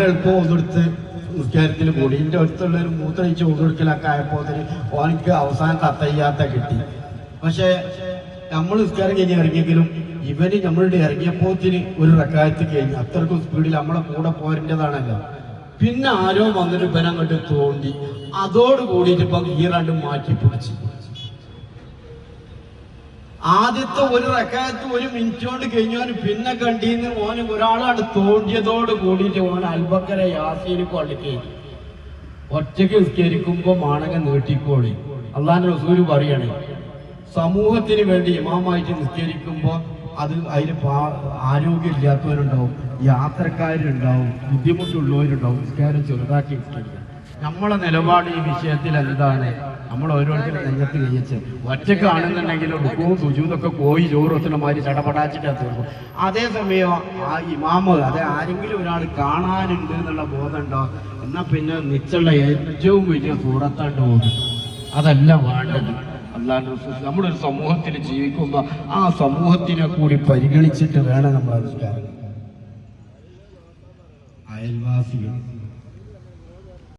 എളുപ്പം ഒന്നെടുത്ത് നിസ്കാരത്തിൽ കൂടി. എൻ്റെ അടുത്തുള്ളൊരു മൂത്രയിച്ച് ഒന്നെടുക്കലൊക്കെ ആയപ്പോൾ ഓനക്ക് അവസാനം തത്തയ്യാത്ത കിട്ടി. പക്ഷെ നമ്മൾ നിസ്കാരം കഴിഞ്ഞ് ഇറങ്ങിയെങ്കിലും ഇവന് നമ്മളുടെ ഇറങ്ങിയപ്പോത്തിന് ഒരു റക്കായത്ത് കഴിഞ്ഞ് അത്രക്കും സ്പീഡിൽ നമ്മളെ കൂടെ പോരേണ്ടതാണല്ലോ. പിന്നെ ആരോ വന്നിട്ട് ഇവനെ അങ്ങോട്ട് തോണ്ടി അതോട് കൂടിയിട്ട് ഇപ്പം ഈറാണ്ട് മാറ്റി പിടിച്ച്. ആദ്യത്തെ ഒരു റക്കായത്ത് 1 മിനിറ്റ് കൊണ്ട് കഴിഞ്ഞോന് പിന്നെ കണ്ടീന്ന് ഓന് ഒരാളാണ് തോണ്ടിയതോട് കൂടിയിട്ട് ഓൻ അൽബക്കര യാസീന് കൊള്ളിക്ക് ഒറ്റയ്ക്ക് നിസ്കരിക്കുമ്പോ മാണകം നീട്ടിക്കോളി. അള്ളാന്റെ റസൂല് പറയണേ, സമൂഹത്തിന് വേണ്ടി ഇമാമായിട്ട് നിസ്കരിക്കുമ്പോ അതിൽ ആരോഗ്യമില്ലാത്തവരുണ്ടാവും, യാത്രക്കാരുണ്ടാവും, ബുദ്ധിമുട്ടുള്ളവരുണ്ടാവും. നിസ്കാരം ചെറുതാക്കി നിസ്കരിക്കാം. നമ്മളെ നിലപാട് ഈ വിഷയത്തിൽ എന്താണ്? നമ്മൾ ഓരോരുത്തരും നെഞ്ഞത്ത് കഴിച്ച് ഒറ്റക്കാണെന്നുണ്ടെങ്കിൽ ഉടുക്കവും സുജൂതൊക്കെ പോയി ചോറൊത്തിനമാതിരി ചടപടാച്ചിട്ട് തീർക്കും. അതേസമയം ആ ഇമാമ് ആരെങ്കിലും ഒരാൾ കാണാനുണ്ട് എന്നുള്ള ബോധം ഉണ്ടോ എന്നാൽ പിന്നെ നിച്ചുള്ള ഏറ്റവും വലിയ സൂറത്താണ്ട് പോകും. അതല്ല വേണ്ടത്. അല്ലാണ്ട് നമ്മളൊരു സമൂഹത്തിൽ ജീവിക്കുമ്പോൾ ആ സമൂഹത്തിനെ കൂടി പരിഗണിച്ചിട്ട് വേണം നമ്മൾ നിസ്കാരം. അയൽവാസികൾ